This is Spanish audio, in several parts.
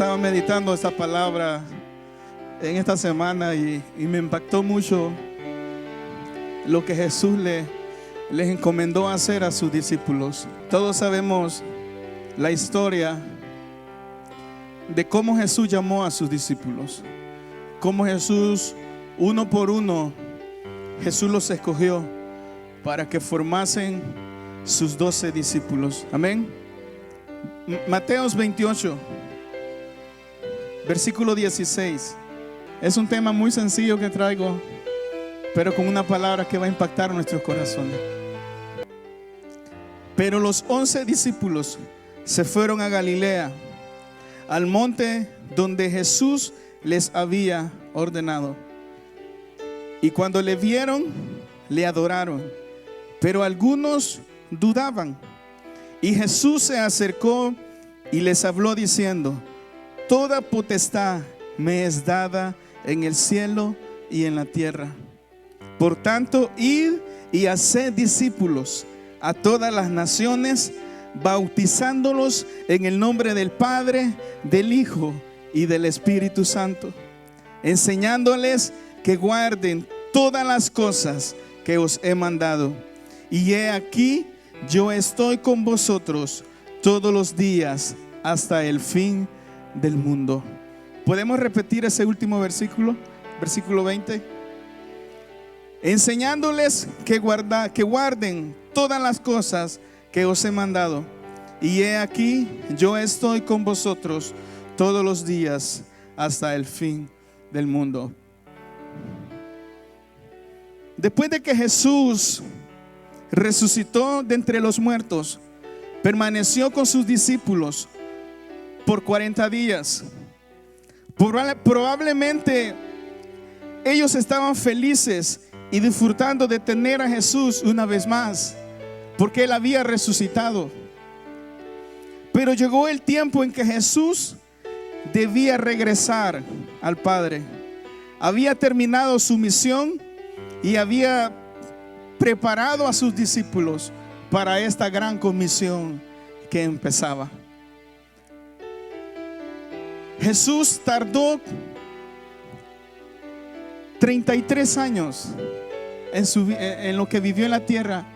Estaba meditando esta palabra en esta semana y me impactó mucho lo que Jesús les encomendó hacer a sus discípulos. Todos sabemos la historia de cómo Jesús llamó a sus discípulos, cómo Jesús, uno por uno, Jesús los escogió para que formasen sus 12 discípulos. Amén. Mateos 28, versículo 16. Es un tema muy sencillo que traigo, pero con una palabra que va a impactar nuestros corazones. Pero los 11 discípulos se fueron a Galilea, al monte donde Jesús les había ordenado. Y cuando le vieron, le adoraron, pero algunos dudaban. Y Jesús se acercó y les habló diciendo: toda potestad me es dada en el cielo y en la tierra. Por tanto, id y haced discípulos a todas las naciones, bautizándolos en el nombre del Padre, del Hijo y del Espíritu Santo, enseñándoles que guarden todas las cosas que os he mandado. Y he aquí, yo estoy con vosotros todos los días hasta el fin del mundo. ¿Podemos repetir ese último versículo? Versículo 20. Enseñándoles que guarden todas las cosas que os he mandado. Y he aquí, yo estoy con vosotros todos los días hasta el fin del mundo. Después de que Jesús resucitó de entre los muertos, permaneció con sus discípulos por 40 días. Probablemente ellos estaban felices y disfrutando de tener a Jesús una vez más, porque Él había resucitado. Pero llegó el tiempo en que Jesús debía regresar al Padre. Había terminado su misión y había preparado a sus discípulos para esta gran comisión que empezaba. Jesús tardó 33 años en lo que vivió en la tierra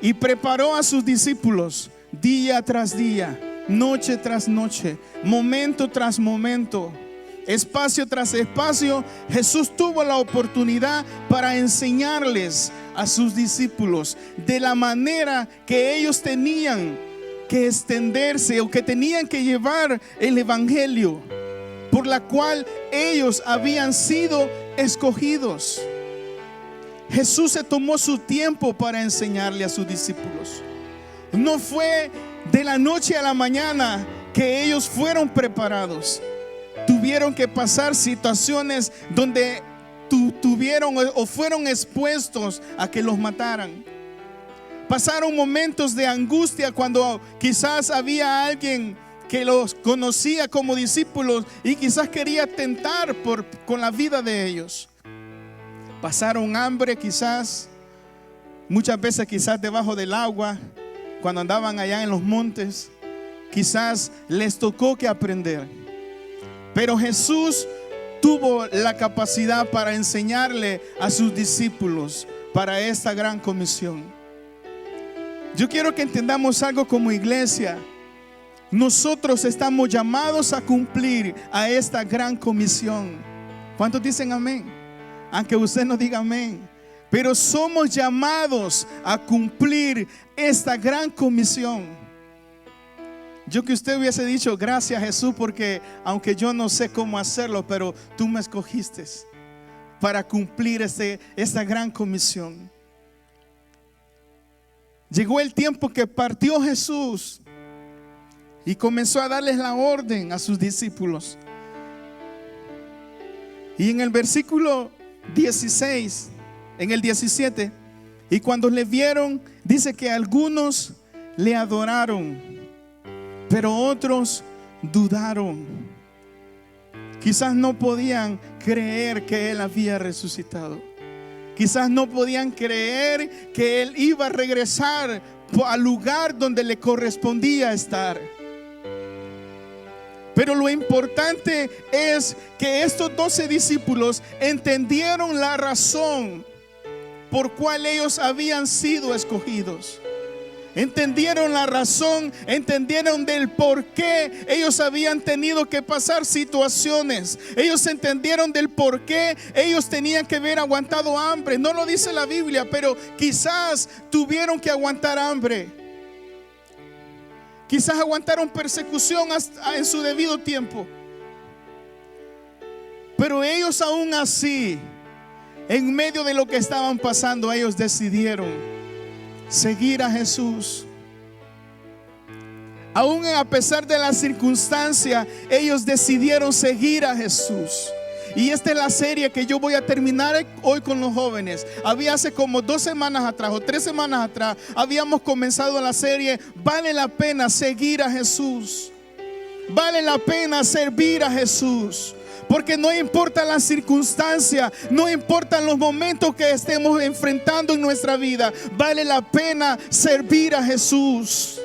y preparó a sus discípulos día tras día, noche tras noche, momento tras momento, espacio tras espacio. Jesús tuvo la oportunidad para enseñarles a sus discípulos de la manera que ellos tenían que extenderse o que tenían que llevar el evangelio por la cual ellos habían sido escogidos. Jesús se tomó su tiempo para enseñarle a sus discípulos. No fue de la noche a la mañana que ellos fueron preparados. Tuvieron que pasar situaciones donde tuvieron o fueron expuestos a que los mataran. Pasaron momentos de angustia cuando quizás había alguien que los conocía como discípulos y quizás quería tentar con la vida de ellos. Pasaron hambre quizás, muchas veces quizás debajo del agua, cuando andaban allá en los montes. Quizás les tocó que aprender. Pero Jesús tuvo la capacidad para enseñarle a sus discípulos para esta gran comisión. Yo quiero que entendamos algo como iglesia. Nosotros estamos llamados a cumplir a esta gran comisión. ¿Cuántos dicen amén? Aunque usted no diga amén. Pero somos llamados a cumplir esta gran comisión. Yo que usted hubiese dicho: gracias Jesús, porque aunque yo no sé cómo hacerlo, pero tú me escogiste para cumplir esta gran comisión. Llegó el tiempo que partió Jesús y comenzó a darles la orden a sus discípulos. Y en el versículo 16, en el 17, y cuando le vieron, dice que algunos le adoraron, pero otros dudaron. Quizás no podían creer que Él había resucitado. Quizás no podían creer que Él iba a regresar al lugar donde le correspondía estar. Pero lo importante es que estos 12 discípulos entendieron la razón por cual ellos habían sido escogidos. Entendieron la razón, entendieron del por qué ellos habían tenido que pasar situaciones. Ellos entendieron del por qué ellos tenían que haber aguantado hambre. No lo dice la Biblia, pero quizás tuvieron que aguantar hambre. Quizás aguantaron persecución en su debido tiempo. Pero ellos aún así, en medio de lo que estaban pasando, ellos decidieron seguir a Jesús. Aún a pesar de la circunstancia, ellos decidieron seguir a Jesús. Y esta es la serie que yo voy a terminar hoy con los jóvenes. Hace como 2 semanas atrás o 3 semanas atrás habíamos comenzado la serie Vale la pena seguir a Jesús. Vale la pena servir a Jesús. Porque no importa la circunstancia, no importan los momentos que estemos enfrentando en nuestra vida, vale la pena servir a Jesús.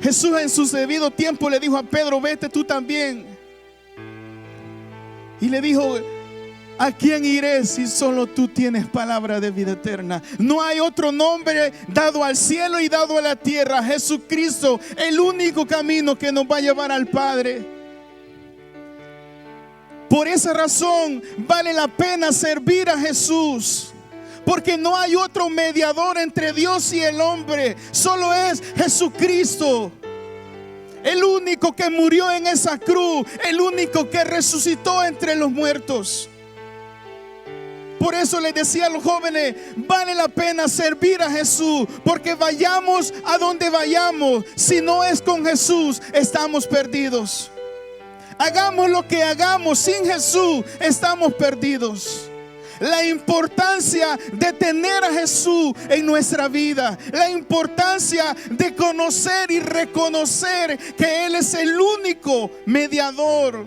Jesús en su debido tiempo le dijo a Pedro: vete tú también. Y le dijo: ¿a quién iré si solo tú tienes palabra de vida eterna? No hay otro nombre dado al cielo y dado a la tierra. Jesucristo, el único camino que nos va a llevar al Padre. Por esa razón vale la pena servir a Jesús. Porque no hay otro mediador entre Dios y el hombre. Solo es Jesucristo. El único que murió en esa cruz. El único que resucitó entre los muertos. Por eso les decía a los jóvenes: vale la pena servir a Jesús. Porque vayamos a donde vayamos, si no es con Jesús, estamos perdidos. Hagamos lo que hagamos, sin Jesús estamos perdidos. La importancia de tener a Jesús en nuestra vida. La importancia de conocer y reconocer que Él es el único mediador.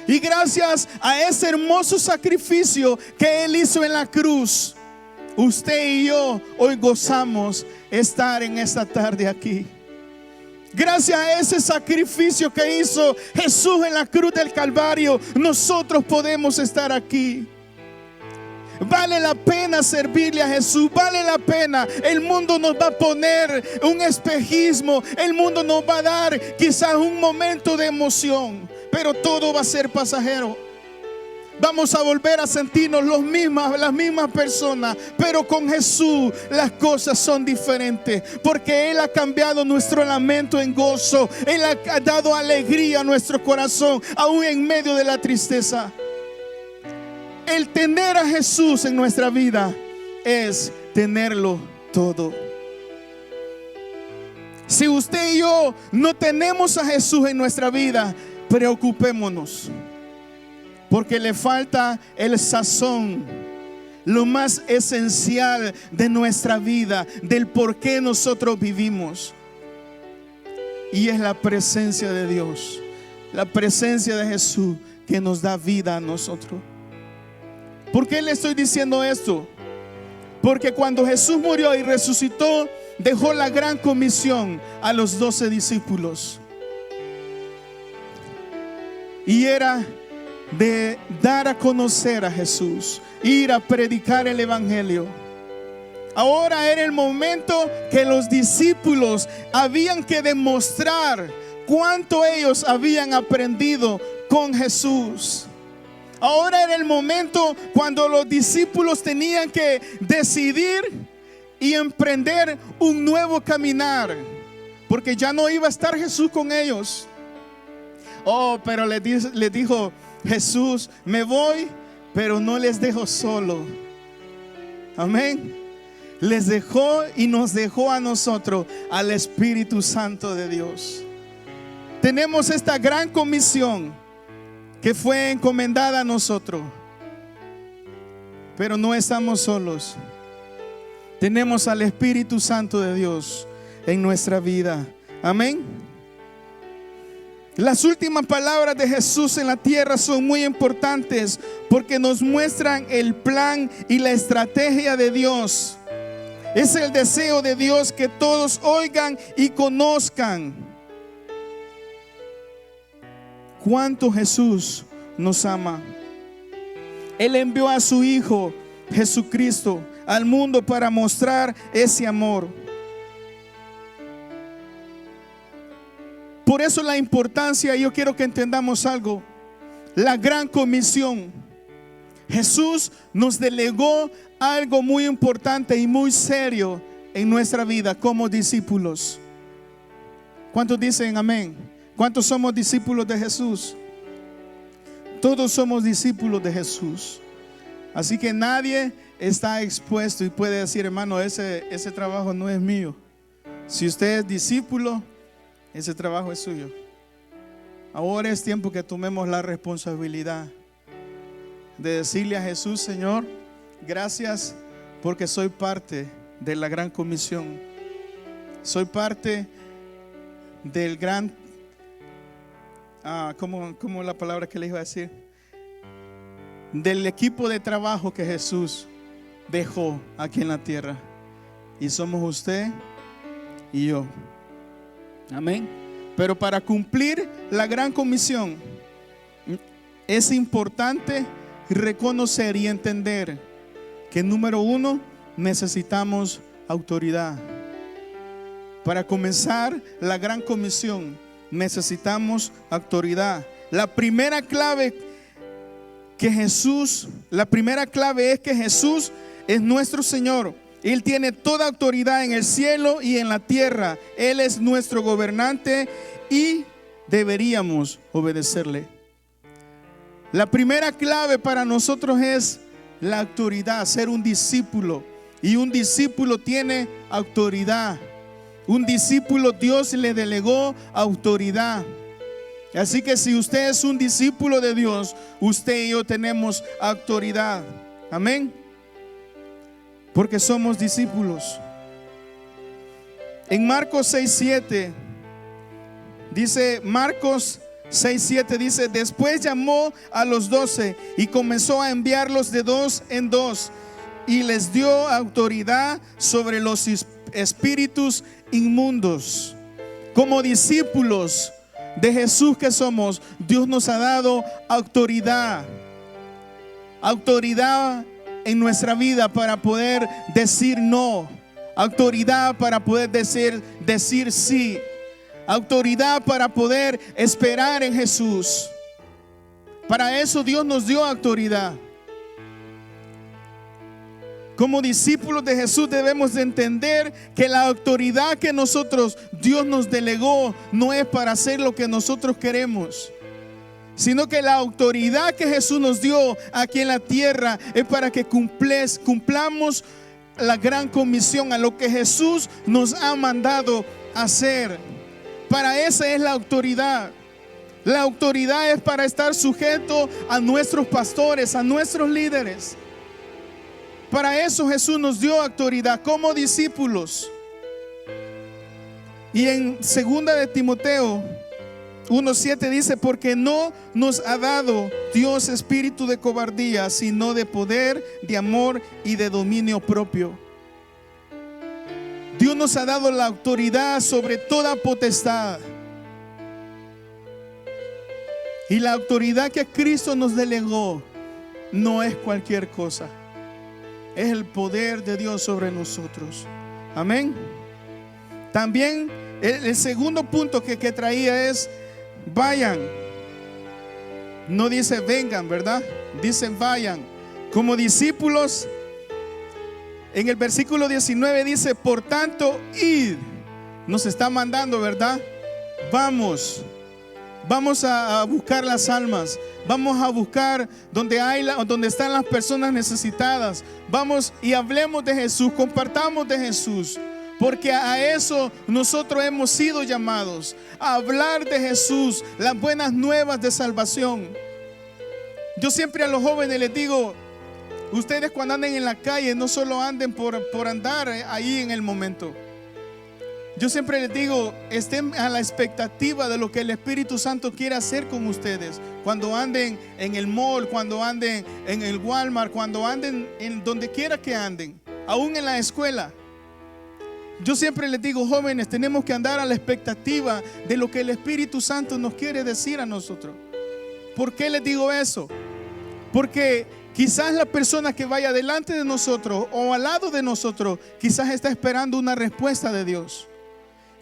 Y gracias a ese hermoso sacrificio que Él hizo en la cruz, usted y yo hoy gozamos estar en esta tarde aquí. Gracias a ese sacrificio que hizo Jesús en la cruz del Calvario, nosotros podemos estar aquí. Vale la pena servirle a Jesús, vale la pena. El mundo nos va a poner un espejismo, el mundo nos va a dar quizás un momento de emoción, pero todo va a ser pasajero. Vamos a volver a sentirnos las mismas personas, pero con Jesús las cosas son diferentes, porque Él ha cambiado nuestro lamento en gozo. Él ha dado alegría a nuestro corazón, aún en medio de la tristeza. El tener a Jesús en nuestra vida es tenerlo todo. Si usted y yo no tenemos a Jesús en nuestra vida, preocupémonos, porque le falta el sazón, lo más esencial de nuestra vida, del por qué nosotros vivimos. Y es la presencia de Dios, la presencia de Jesús que nos da vida a nosotros. ¿Por qué le estoy diciendo esto? Porque cuando Jesús murió y resucitó, dejó la gran comisión a los 12 discípulos. Y era de dar a conocer a Jesús, ir a predicar el evangelio. Ahora era el momento que los discípulos habían que demostrar cuánto ellos habían aprendido con Jesús. Ahora era el momento cuando los discípulos tenían que decidir y emprender un nuevo caminar, porque ya no iba a estar Jesús con ellos. Pero les dijo Jesús: me voy, pero no les dejo solo. Amén. Les dejó y nos dejó a nosotros al Espíritu Santo de Dios. Tenemos esta gran comisión que fue encomendada a nosotros, pero no estamos solos. Tenemos al Espíritu Santo de Dios en nuestra vida. Amén. Las últimas palabras de Jesús en la tierra son muy importantes, porque nos muestran el plan y la estrategia de Dios. Es el deseo de Dios que todos oigan y conozcan cuánto Jesús nos ama. Él envió a su Hijo Jesucristo al mundo para mostrar ese amor. Por eso la importancia, yo quiero que entendamos algo, la gran comisión. Jesús nos delegó algo muy importante y muy serio en nuestra vida como discípulos. ¿Cuántos dicen amén? ¿Cuántos somos discípulos de Jesús? Todos somos discípulos de Jesús. Así que nadie está expuesto y puede decir, hermano, ese trabajo no es mío. Si usted es discípulo, ese trabajo es suyo. Ahora es tiempo que tomemos la responsabilidad de decirle a Jesús, Señor, gracias porque soy parte de la gran comisión. Soy parte del gran, ¿cómo la palabra que le iba a decir? Del equipo de trabajo que Jesús dejó aquí en la tierra. Y somos usted y yo. Amén. Pero para cumplir la gran comisión es importante reconocer y entender que número uno, necesitamos autoridad. Para comenzar la gran comisión necesitamos autoridad. La primera clave es que Jesús es nuestro Señor. Él tiene toda autoridad en el cielo y en la tierra. Él es nuestro gobernante y deberíamos obedecerle. La primera clave para nosotros es la autoridad, ser un discípulo. Y un discípulo tiene autoridad. Un discípulo, Dios le delegó autoridad. Así que si usted es un discípulo de Dios, usted y yo tenemos autoridad. Amén. Porque somos discípulos. En Marcos 6:7 dice, Marcos 6:7 dice, después llamó a los 12 y comenzó a enviarlos de dos en dos y les dio autoridad sobre los espíritus inmundos. Como discípulos de Jesús que somos, Dios nos ha dado autoridad. Autoridad en nuestra vida para poder decir no. Autoridad para poder decir sí. Autoridad para poder esperar en Jesús. Para eso Dios nos dio autoridad. Como discípulos de Jesús debemos de entender que la autoridad que Dios nos delegó no es para hacer lo que nosotros queremos, sino que la autoridad que Jesús nos dio aquí en la tierra es para que cumplamos la gran comisión, a lo que Jesús nos ha mandado hacer. Para esa es la autoridad. La autoridad es para estar sujeto a nuestros pastores, a nuestros líderes. Para eso Jesús nos dio autoridad como discípulos. Y en 2 de Timoteo 1:7 dice, porque no nos ha dado Dios espíritu de cobardía, sino de poder, de amor y de dominio propio. Dios nos ha dado la autoridad sobre toda potestad. Y la autoridad que Cristo nos delegó no es cualquier cosa. Es el poder de Dios sobre nosotros. Amén. También el segundo punto que traía es vayan. No dice vengan, ¿verdad? Dicen vayan. Como discípulos, en el versículo 19 dice, por tanto, id. Nos está mandando, ¿verdad? Vamos a buscar las almas. Vamos a buscar donde están las personas necesitadas. Vamos y hablemos de Jesús, compartamos de Jesús. Porque a eso nosotros hemos sido llamados, a hablar de Jesús, las buenas nuevas de salvación. Yo siempre a los jóvenes les digo, ustedes cuando anden en la calle no solo anden por andar ahí en el momento. Yo siempre les digo, estén a la expectativa de lo que el Espíritu Santo quiere hacer con ustedes. Cuando anden en el mall, cuando anden en el Walmart, cuando anden en donde quiera que anden, aún en la escuela. Yo siempre les digo, jóvenes, tenemos que andar a la expectativa de lo que el Espíritu Santo nos quiere decir a nosotros. ¿Por qué les digo eso? Porque quizás la persona que vaya delante de nosotros o al lado de nosotros, quizás está esperando una respuesta de Dios.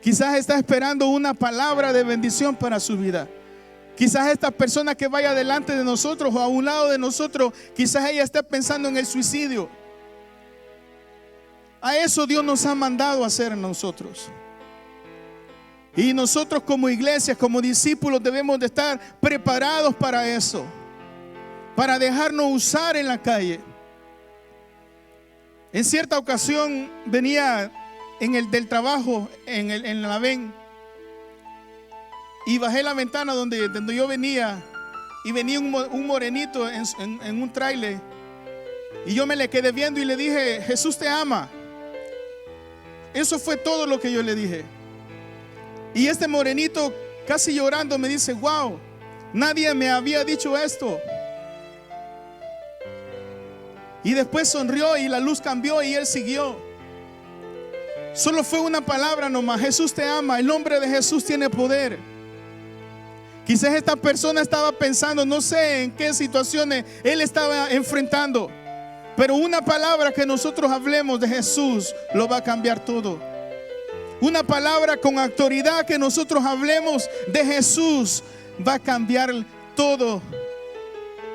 Quizás está esperando una palabra de bendición para su vida. Quizás esta persona que vaya delante de nosotros o a un lado de nosotros, quizás ella esté pensando en el suicidio. A eso Dios nos ha mandado a hacer a nosotros. Y nosotros como iglesia, como discípulos, debemos de estar preparados para eso, para dejarnos usar en la calle. En cierta ocasión venía del trabajo en la VEN y bajé la ventana donde yo venía, y venía un morenito en un tráiler, y yo me le quedé viendo y le dije: Jesús te ama. Eso fue todo lo que yo le dije. Y este morenito, casi llorando, me dice: wow, nadie me había dicho esto. Y después sonrió y la luz cambió y él siguió. Solo fue una palabra nomás: Jesús te ama. El nombre de Jesús tiene poder. Quizás esta persona estaba pensando, no sé en qué situaciones él estaba enfrentando, pero una palabra que nosotros hablemos de Jesús lo va a cambiar todo. Una palabra con autoridad que nosotros hablemos de Jesús va a cambiar todo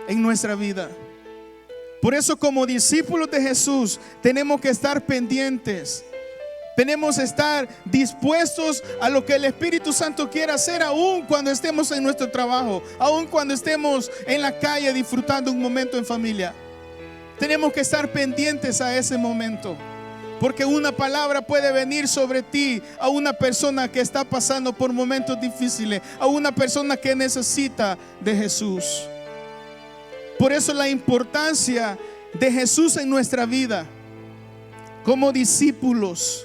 en nuestra vida. Por eso, como discípulos de Jesús, tenemos que estar pendientes. Tenemos que estar dispuestos a lo que el Espíritu Santo quiera hacer, aun cuando estemos en nuestro trabajo, aun cuando estemos en la calle disfrutando un momento en familia. Tenemos que estar pendientes a ese momento, porque una palabra puede venir sobre ti, a una persona que está pasando por momentos difíciles, a una persona que necesita de Jesús. Por eso la importancia de Jesús en nuestra vida como discípulos.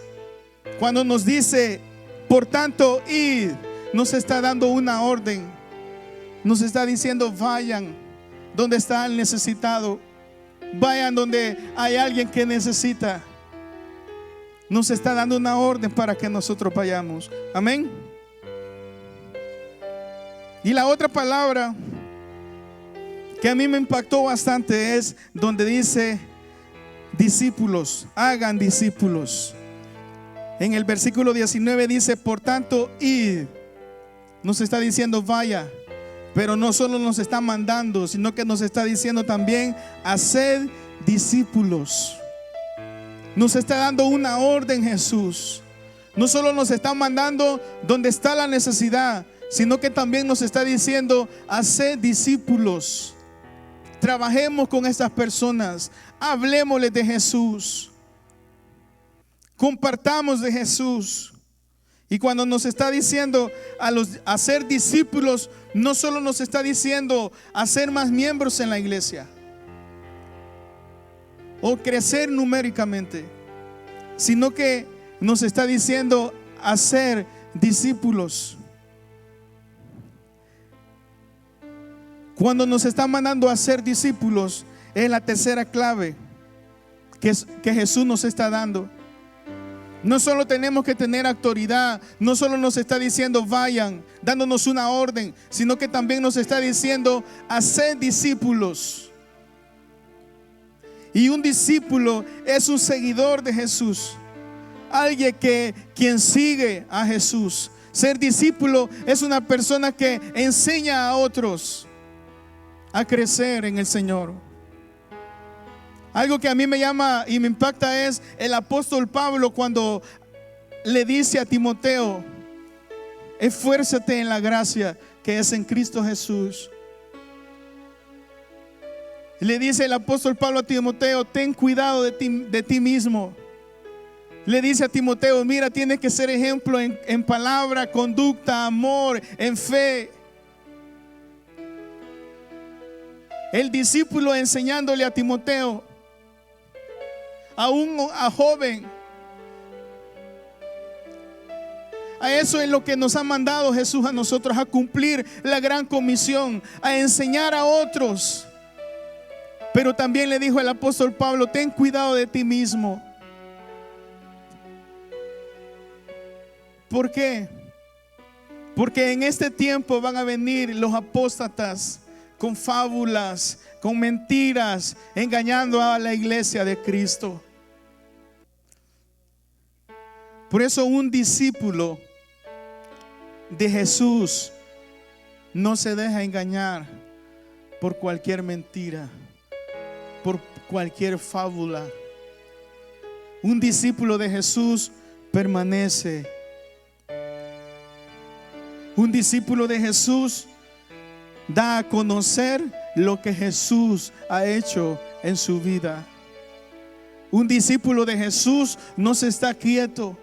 Cuando nos dice, por tanto, id, nos está dando una orden. Nos está diciendo: vayan donde está el necesitado, vayan donde hay alguien que necesita. Nos está dando una orden para que nosotros vayamos. Amén. Y la otra palabra que a mí me impactó bastante es donde dice discípulos, hagan discípulos. En el versículo 19 dice: por tanto, id. Nos está diciendo vaya, pero no solo nos está mandando, sino que nos está diciendo también: haced discípulos. Nos está dando una orden Jesús. No solo nos está mandando donde está la necesidad, sino que también nos está diciendo: haced discípulos. Trabajemos con estas personas, hablemosles de Jesús, compartamos de Jesús. Y cuando nos está diciendo a ser discípulos, no solo nos está diciendo a ser más miembros en la iglesia o crecer numéricamente, sino que nos está diciendo a ser discípulos. Cuando nos está mandando a ser discípulos, es la tercera clave que Jesús nos está dando. No solo tenemos que tener autoridad, no solo nos está diciendo vayan, dándonos una orden, sino que también nos está diciendo haced discípulos. Y un discípulo es un seguidor de Jesús, alguien quien sigue a Jesús. Ser discípulo es una persona que enseña a otros a crecer en el Señor. Algo que a mí me llama y me impacta es el apóstol Pablo cuando le dice a Timoteo: esfuérzate en la gracia que es en Cristo Jesús. Le dice el apóstol Pablo a Timoteo: ten cuidado de ti mismo. Le dice a Timoteo: mira, tienes que ser ejemplo en palabra, conducta, amor, en fe. El discípulo enseñándole a Timoteo, aún a joven. A eso es lo que nos ha mandado Jesús a nosotros, a cumplir la gran comisión, a enseñar a otros. Pero también le dijo el apóstol Pablo: ten cuidado de ti mismo. ¿Por qué? Porque en este tiempo van a venir los apóstatas con fábulas, con mentiras, engañando a la iglesia de Cristo. Por eso un discípulo de Jesús no se deja engañar por cualquier mentira, por cualquier fábula. Un discípulo de Jesús permanece. Un discípulo de Jesús da a conocer lo que Jesús ha hecho en su vida. Un discípulo de Jesús no se está quieto.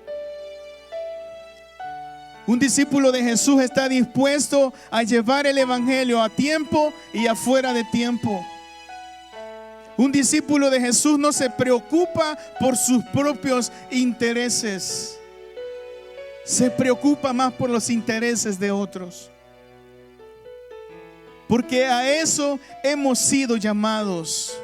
Un discípulo de Jesús está dispuesto a llevar el evangelio a tiempo y afuera de tiempo. Un discípulo de Jesús no se preocupa por sus propios intereses. Se preocupa más por los intereses de otros. Porque a eso hemos sido llamados.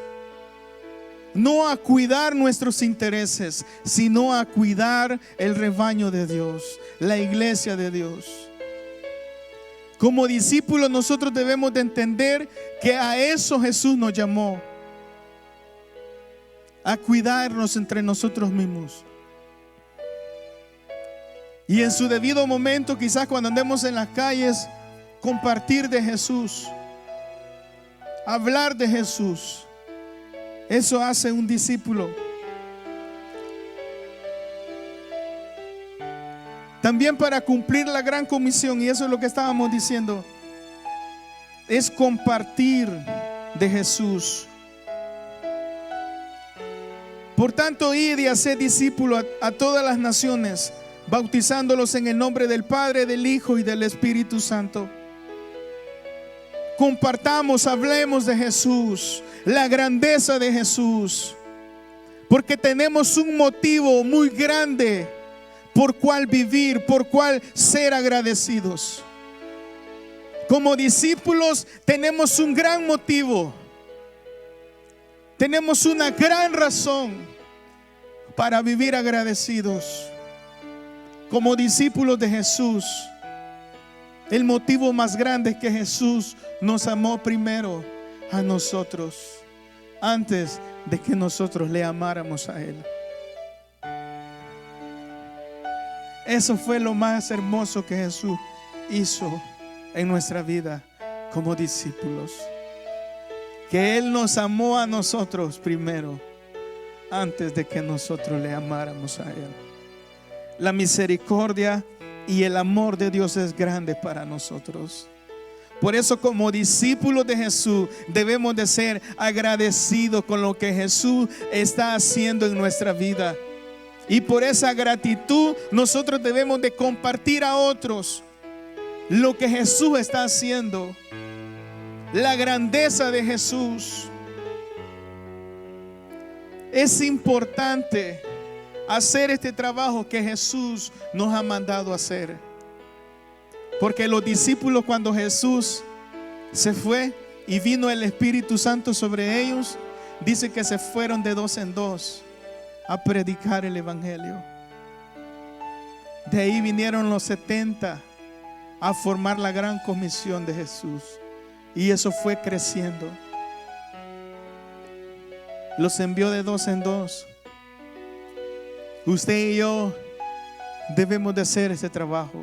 No a cuidar nuestros intereses, sino a cuidar el rebaño de Dios, la iglesia de Dios. Como discípulos nosotros debemos de entender que a eso Jesús nos llamó. A cuidarnos entre nosotros mismos. Y en su debido momento, quizás cuando andemos en las calles, compartir de Jesús, hablar de Jesús. Eso hace un discípulo. También para cumplir la gran comisión, y eso es lo que estábamos diciendo, es compartir de Jesús. Por tanto, id y haced discípulos a todas las naciones, bautizándolos en el nombre del Padre, del Hijo y del Espíritu Santo. Compartamos, hablemos de Jesús, la grandeza de Jesús, porque tenemos un motivo muy grande por cual vivir, por cual ser agradecidos. Como discípulos tenemos un gran motivo, tenemos una gran razón para vivir agradecidos. Como discípulos de Jesús, el motivo más grande es que Jesús nos amó primero a nosotros, antes de que nosotros le amáramos a Él. Eso fue lo más hermoso que Jesús hizo en nuestra vida como discípulos. Que Él nos amó a nosotros primero, antes de que nosotros le amáramos a Él. La misericordia y el amor de Dios es grande para nosotros. Por eso, como discípulos de Jesús, debemos de ser agradecidos con lo que Jesús está haciendo en nuestra vida. Y por esa gratitud nosotros debemos de compartir a otros lo que Jesús está haciendo, la grandeza de Jesús. Es importante hacer este trabajo que Jesús nos ha mandado hacer. Porque los discípulos, cuando Jesús se fue y vino el Espíritu Santo sobre ellos, dice que se fueron de dos en dos a predicar el evangelio. De ahí vinieron los 70 a formar la gran comisión de Jesús, y eso fue creciendo. Los envió de dos en dos. Usted y yo debemos de hacer ese trabajo,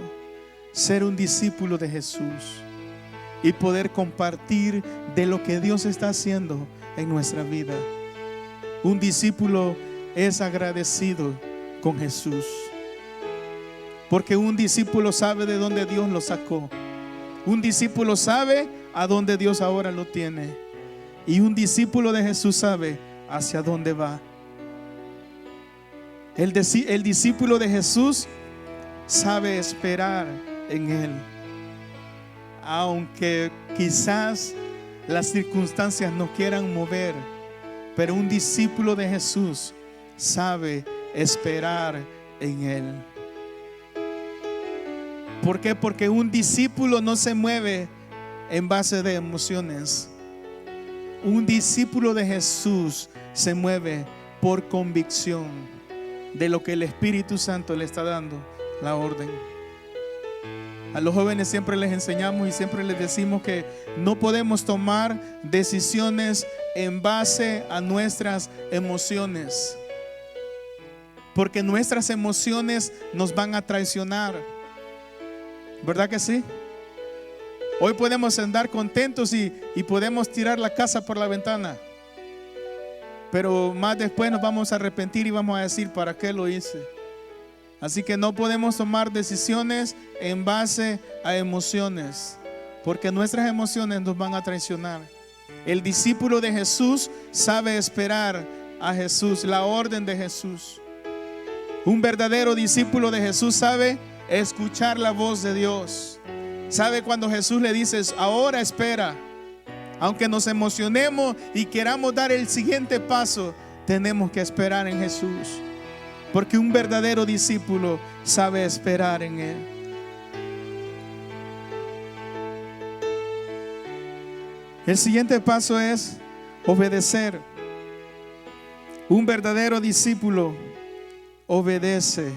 ser un discípulo de Jesús y poder compartir de lo que Dios está haciendo en nuestra vida. Un discípulo es agradecido con Jesús, porque un discípulo sabe de dónde Dios lo sacó. Un discípulo sabe a dónde Dios ahora lo tiene, y un discípulo de Jesús sabe hacia dónde va. El discípulo de Jesús sabe esperar en Él, aunque quizás las circunstancias no quieran mover, pero un discípulo de Jesús sabe esperar en Él. ¿Por qué? Porque un discípulo no se mueve en base de emociones. Un discípulo de Jesús se mueve por convicción de lo que el Espíritu Santo le está dando la orden. A los jóvenes siempre les enseñamos y siempre les decimos que no podemos tomar decisiones en base a nuestras emociones, porque nuestras emociones nos van a traicionar. ¿Verdad que sí? Hoy podemos andar contentos y podemos tirar la casa por la ventana, pero más después nos vamos a arrepentir y vamos a decir, ¿para qué lo hice? Así que no podemos tomar decisiones en base a emociones, porque nuestras emociones nos van a traicionar. El discípulo de Jesús sabe esperar a Jesús, la orden de Jesús. Un verdadero discípulo de Jesús sabe escuchar la voz de Dios. Sabe cuando Jesús le dice, ahora espera. Aunque nos emocionemos y queramos dar el siguiente paso, tenemos que esperar en Jesús, porque un verdadero discípulo sabe esperar en Él. El siguiente paso es obedecer. Un verdadero discípulo obedece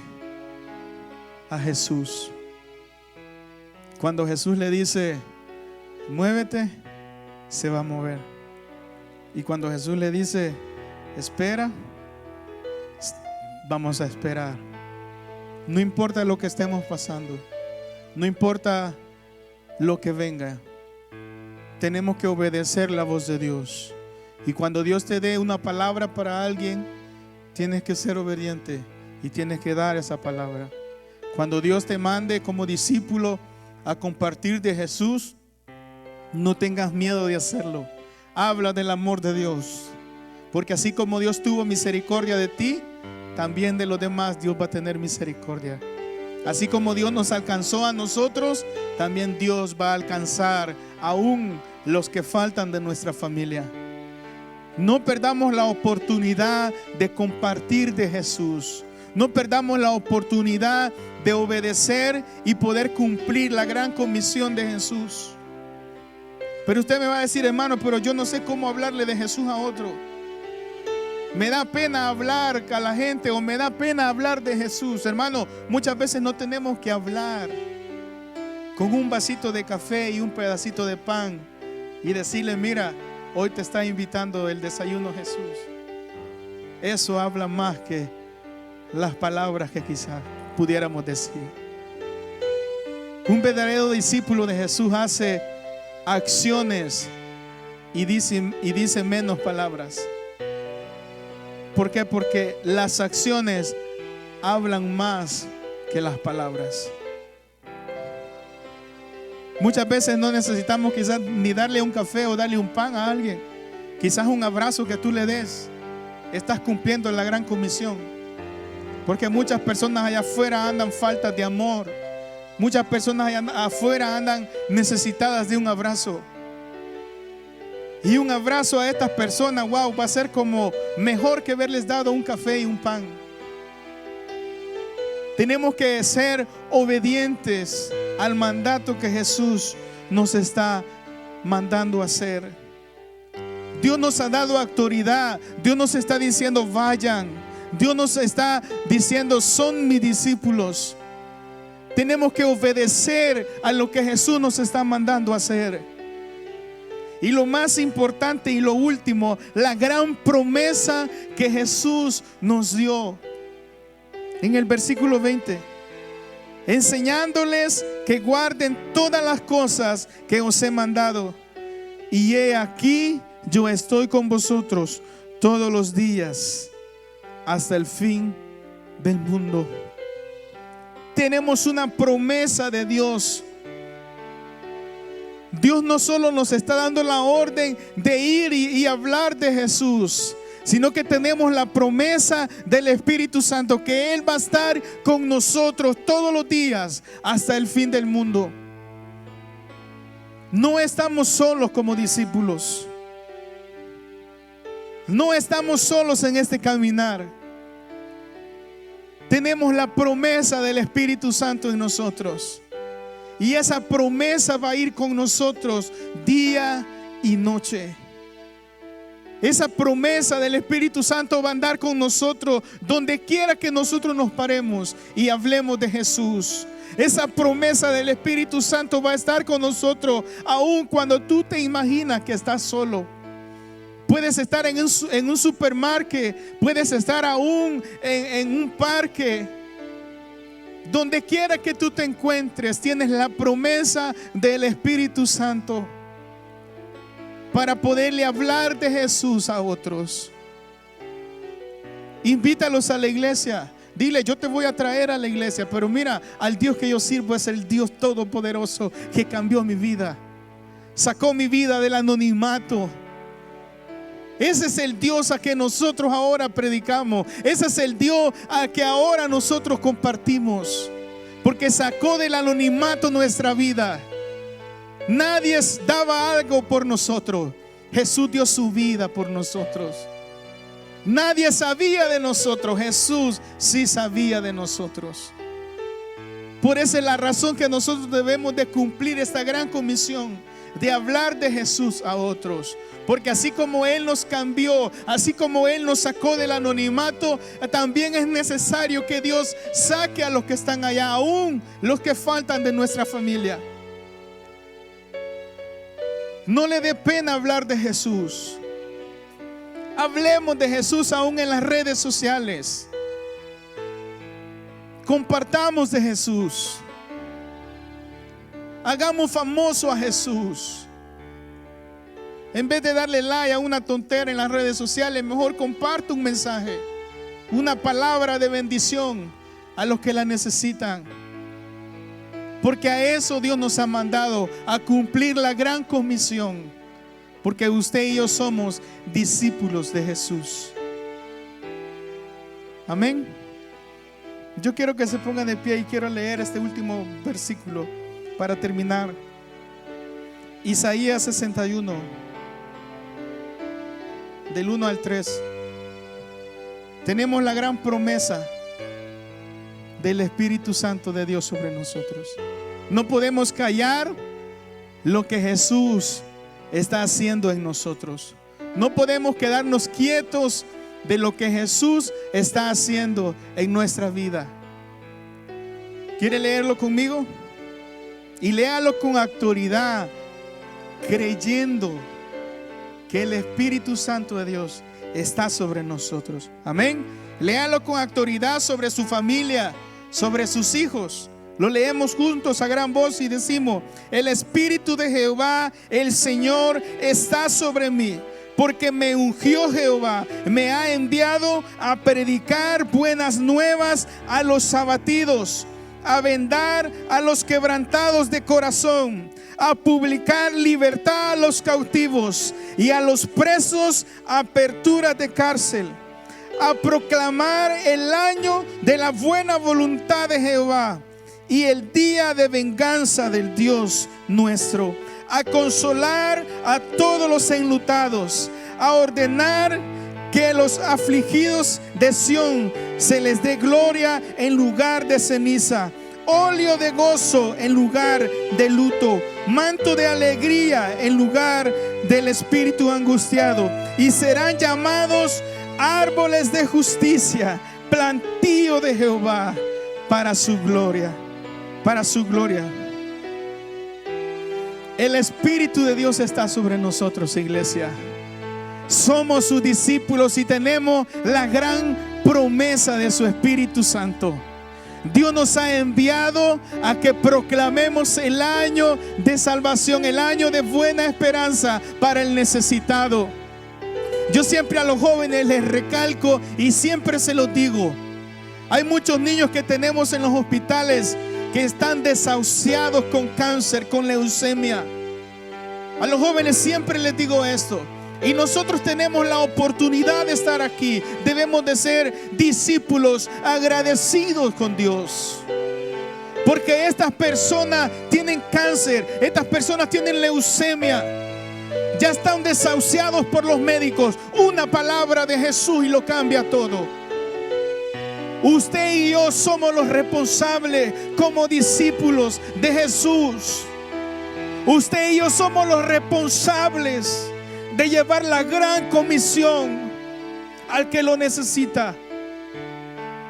a Jesús. Cuando Jesús le dice, muévete, se va a mover. Y cuando Jesús le dice, espera, vamos a esperar. No importa lo que estemos pasando, no importa lo que venga, tenemos que obedecer la voz de Dios. Y cuando Dios te dé una palabra para alguien, tienes que ser obediente y tienes que dar esa palabra. Cuando Dios te mande como discípulo a compartir de Jesús, no tengas miedo de hacerlo. Habla del amor de Dios, porque así como Dios tuvo misericordia de ti, también de los demás Dios va a tener misericordia. Así como Dios nos alcanzó a nosotros, también Dios va a alcanzar aún los que faltan de nuestra familia. No perdamos la oportunidad de compartir de Jesús. No perdamos la oportunidad de obedecer y poder cumplir la gran comisión de Jesús. Pero usted me va a decir, hermano, pero yo no sé cómo hablarle de Jesús a otro. Me da pena hablar a la gente, o me da pena hablar de Jesús. Hermano, muchas veces no tenemos que hablar con un vasito de café y un pedacito de pan y decirle, mira, hoy te está invitando el desayuno Jesús. Eso habla más que las palabras que quizás pudiéramos decir. Un verdadero discípulo de Jesús hace acciones y dice menos palabras. ¿Por qué? Porque las acciones hablan más que las palabras. Muchas veces no necesitamos quizás ni darle un café o darle un pan a alguien. Quizás un abrazo que tú le des, estás cumpliendo la gran comisión. Porque muchas personas allá afuera andan faltas de amor. Muchas personas allá afuera andan necesitadas de un abrazo. Y un abrazo a estas personas, wow, va a ser como mejor que haberles dado un café y un pan. Tenemos que ser obedientes al mandato que Jesús nos está mandando a hacer. Dios nos ha dado autoridad. Dios nos está diciendo, vayan. Dios nos está diciendo, son mis discípulos. Tenemos que obedecer a lo que Jesús nos está mandando a hacer. Y lo más importante y lo último, la gran promesa que Jesús nos dio. En el versículo 20, enseñándoles que guarden todas las cosas que os he mandado. Y he aquí, yo estoy con vosotros todos los días hasta el fin del mundo. Tenemos una promesa de Dios. Dios no solo nos está dando la orden de ir y hablar de Jesús, sino que tenemos la promesa del Espíritu Santo, que Él va a estar con nosotros todos los días hasta el fin del mundo. No estamos solos como discípulos. No estamos solos en este caminar. Tenemos la promesa del Espíritu Santo en nosotros. Y esa promesa va a ir con nosotros día y noche. Esa promesa del Espíritu Santo va a andar con nosotros donde quiera que nosotros nos paremos y hablemos de Jesús. Esa promesa del Espíritu Santo va a estar con nosotros aun cuando tú te imaginas que estás solo. Puedes estar en un supermercado, puedes estar aún en un parque. Donde quiera que tú te encuentres, tienes la promesa del Espíritu Santo para poderle hablar de Jesús a otros. Invítalos a la iglesia. Dile, yo te voy a traer a la iglesia, pero mira, al Dios que yo sirvo es el Dios todopoderoso que cambió mi vida, sacó mi vida del anonimato. Ese es el Dios a que nosotros ahora predicamos. Ese es el Dios a que ahora nosotros compartimos, porque sacó del anonimato nuestra vida. Nadie daba algo por nosotros. Jesús dio su vida por nosotros. Nadie sabía de nosotros. Jesús sí sabía de nosotros. Por esa es la razón que nosotros debemos de cumplir esta gran comisión de hablar de Jesús a otros. Porque así como Él nos cambió, así como Él nos sacó del anonimato, también es necesario que Dios saque a los que están allá, aún los que faltan de nuestra familia. No le dé pena hablar de Jesús. Hablemos de Jesús aún en las redes sociales. Compartamos de Jesús. Hagamos famoso a Jesús. En vez de darle like a una tontera en las redes sociales, mejor comparte un mensaje, una palabra de bendición a los que la necesitan. Porque a eso Dios nos ha mandado, a cumplir la gran comisión. Porque usted y yo somos discípulos de Jesús. Amén. Yo quiero que se pongan de pie y quiero leer este último versículo para terminar. Isaías 61, del 1 al 3. Tenemos la gran promesa del Espíritu Santo de Dios sobre nosotros. No podemos callar lo que Jesús está haciendo en nosotros. No podemos quedarnos quietos de lo que Jesús está haciendo en nuestra vida. ¿Quiere leerlo conmigo? Y léalo con autoridad, creyendo que el Espíritu Santo de Dios está sobre nosotros. Amén. Léalo con autoridad sobre su familia, sobre sus hijos. Lo leemos juntos a gran voz y decimos: el Espíritu de Jehová, el Señor, está sobre mí, porque me ungió Jehová, me ha enviado a predicar buenas nuevas a los abatidos, a vendar a los quebrantados de corazón, a publicar libertad a los cautivos y a los presos apertura de cárcel, a proclamar el año de la buena voluntad de Jehová y el día de venganza del Dios nuestro, a consolar a todos los enlutados, a ordenar que los afligidos de Sión se les dé gloria en lugar de ceniza, óleo de gozo en lugar de luto, manto de alegría en lugar del espíritu angustiado, y serán llamados árboles de justicia, plantío de Jehová, para su gloria. Para su gloria. El Espíritu de Dios está sobre nosotros, iglesia. Somos sus discípulos y tenemos la gran promesa de su Espíritu Santo. Dios nos ha enviado a que proclamemos el año de salvación, el año de buena esperanza para el necesitado. Yo siempre a los jóvenes les recalco y siempre se los digo: hay muchos niños que tenemos en los hospitales que están desahuciados con cáncer, con leucemia. A los jóvenes siempre les digo esto. Y nosotros tenemos la oportunidad de estar aquí. Debemos de ser discípulos agradecidos con Dios. Porque estas personas tienen cáncer, estas personas tienen leucemia, ya están desahuciados por los médicos. Una palabra de Jesús y lo cambia todo. Usted y yo somos los responsables como discípulos de Jesús. Usted y yo somos los responsables de llevar la gran comisión al que lo necesita.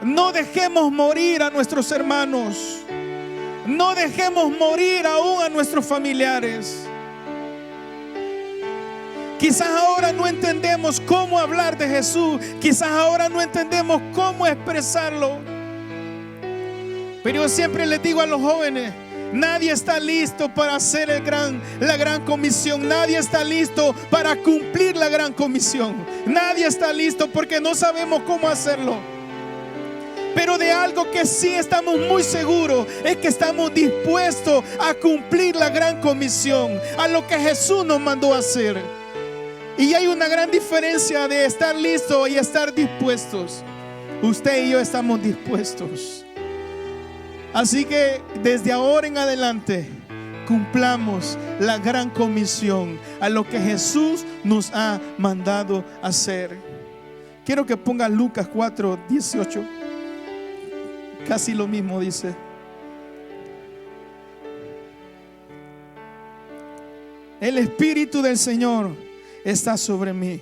No dejemos morir a nuestros hermanos. No dejemos morir aún a nuestros familiares. Quizás ahora no entendemos cómo hablar de Jesús. Quizás ahora no entendemos cómo expresarlo. Pero yo siempre les digo a los jóvenes: nadie está listo para hacer la gran comisión. Nadie está listo para cumplir la gran comisión. Nadie está listo porque no sabemos cómo hacerlo. Pero de algo que sí estamos muy seguros es que estamos dispuestos a cumplir la gran comisión, a lo que Jesús nos mandó a hacer. Y hay una gran diferencia de estar listos y estar dispuestos. Usted y yo estamos dispuestos. Así que desde ahora en adelante cumplamos la gran comisión, a lo que Jesús nos ha mandado hacer. Quiero que ponga Lucas 4:18. Casi lo mismo dice. El Espíritu del Señor está sobre mí,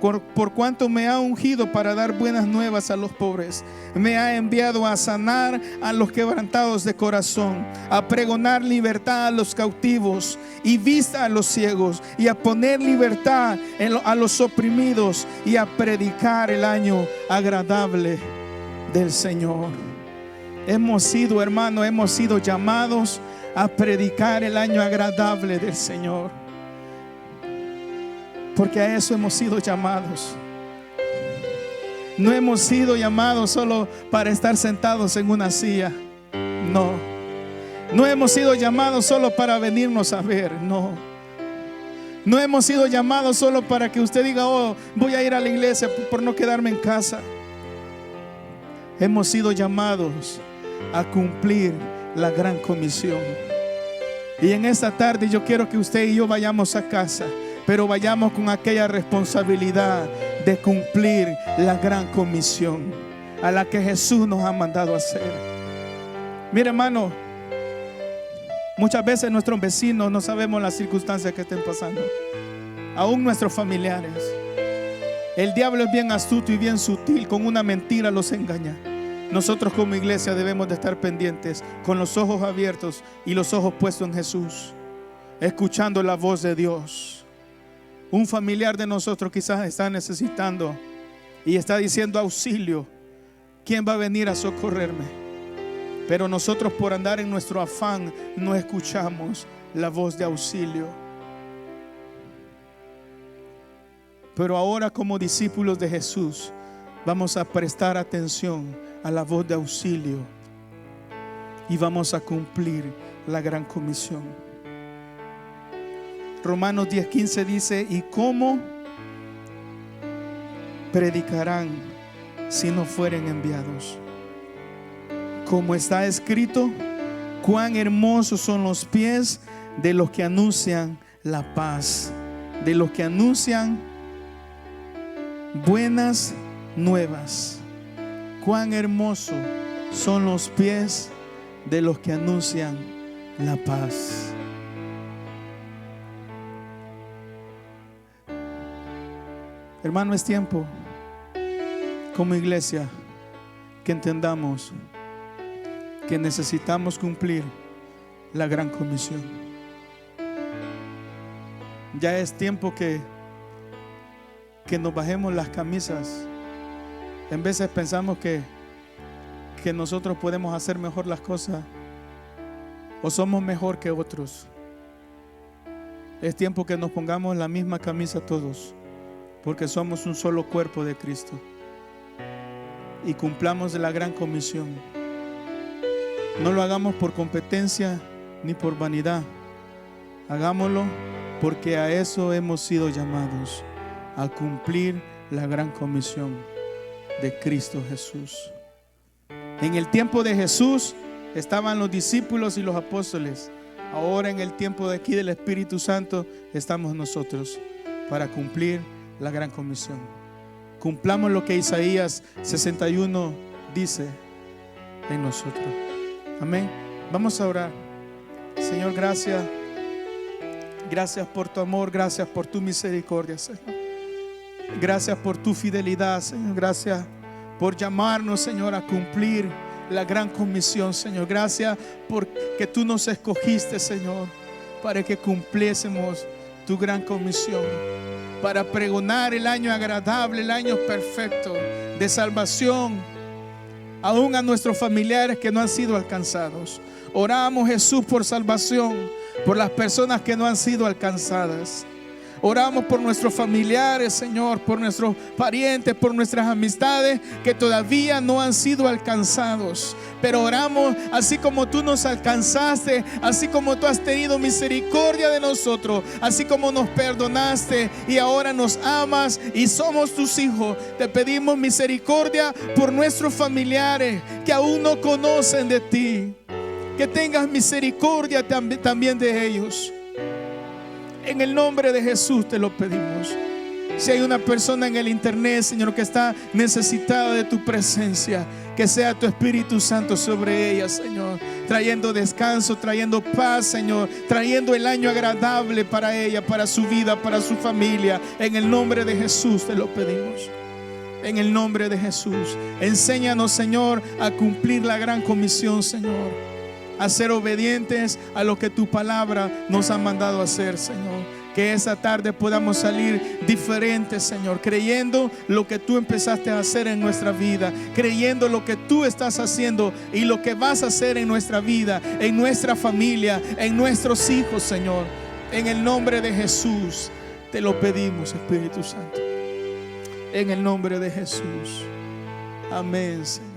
por cuanto me ha ungido para dar buenas nuevas a los pobres. Me ha enviado a sanar a los quebrantados de corazón, a pregonar libertad a los cautivos y vista a los ciegos, y a poner libertad a los oprimidos, y a predicar el año agradable del Señor. Hemos sido, hermanos, hemos sido llamados a predicar el año agradable del Señor, porque a eso hemos sido llamados. No hemos sido llamados solo para estar sentados en una silla. No. No hemos sido llamados solo para venirnos a ver. No. No hemos sido llamados solo para que usted diga: oh, voy a ir a la iglesia por no quedarme en casa. Hemos sido llamados a cumplir la gran comisión. Y en esta tarde yo quiero que usted y yo vayamos a casa, pero vayamos con aquella responsabilidad de cumplir la gran comisión a la que Jesús nos ha mandado a hacer. Mire, hermano, muchas veces nuestros vecinos no sabemos las circunstancias que estén pasando, aún nuestros familiares. El diablo es bien astuto y bien sutil, con una mentira los engaña. Nosotros como iglesia debemos de estar pendientes, con los ojos abiertos y los ojos puestos en Jesús, escuchando la voz de Dios. Un familiar de nosotros quizás está necesitando y está diciendo: auxilio, ¿quién va a venir a socorrerme? Pero nosotros, por andar en nuestro afán, no escuchamos la voz de auxilio. Pero ahora, como discípulos de Jesús, vamos a prestar atención a la voz de auxilio y vamos a cumplir la gran comisión. Romanos 10:15 dice: ¿y cómo predicarán si no fueren enviados? Como está escrito: cuán hermosos son los pies de los que anuncian la paz, de los que anuncian buenas nuevas. Cuán hermosos son los pies de los que anuncian la paz. Hermano, es tiempo como iglesia que entendamos que necesitamos cumplir la gran comisión. Ya es tiempo que nos bajemos las camisas. En veces pensamos que nosotros podemos hacer mejor las cosas o somos mejor que otros. Es tiempo que nos pongamos la misma camisa todos, porque somos un solo cuerpo de Cristo, y cumplamos la gran comisión. No lo hagamos por competencia ni por vanidad. Hagámoslo porque a eso hemos sido llamados, a cumplir la gran comisión de Cristo Jesús. En el tiempo de Jesús estaban los discípulos y los apóstoles. Ahora, en el tiempo de aquí del Espíritu Santo, estamos nosotros para cumplir la gran comisión. Cumplamos lo que Isaías 61 dice en nosotros. Amén. Vamos a orar. Señor, gracias. Gracias por tu amor, gracias por tu misericordia, Señor. Gracias por tu fidelidad, Señor. Gracias por llamarnos, Señor, a cumplir la gran comisión, Señor. Gracias porque tú nos escogiste, Señor, para que cumpliésemos tu gran comisión, para pregonar el año agradable, el año perfecto de salvación, aún a nuestros familiares que no han sido alcanzados. Oramos, Jesús, por salvación, por las personas que no han sido alcanzadas. Oramos por nuestros familiares, Señor, por nuestros parientes, por nuestras amistades que todavía no han sido alcanzados. Pero oramos así como tú nos alcanzaste, así como tú has tenido misericordia de nosotros, así como nos perdonaste y ahora nos amas y somos tus hijos. Te pedimos misericordia por nuestros familiares que aún no conocen de ti. Que tengas misericordia también de ellos. En el nombre de Jesús te lo pedimos. Si hay una persona en el internet, Señor, que está necesitada de tu presencia, que sea tu Espíritu Santo sobre ella, Señor, trayendo descanso, trayendo paz, Señor, trayendo el año agradable para ella, para su vida, para su familia. En el nombre de Jesús te lo pedimos. En el nombre de Jesús, enséñanos, Señor, a cumplir la gran comisión, Señor, a ser obedientes a lo que tu palabra nos ha mandado a hacer, Señor. Que esa tarde podamos salir diferentes, Señor, creyendo lo que tú empezaste a hacer en nuestra vida, creyendo lo que tú estás haciendo y lo que vas a hacer en nuestra vida, en nuestra familia, en nuestros hijos, Señor. En el nombre de Jesús te lo pedimos, Espíritu Santo. En el nombre de Jesús. Amén, Señor.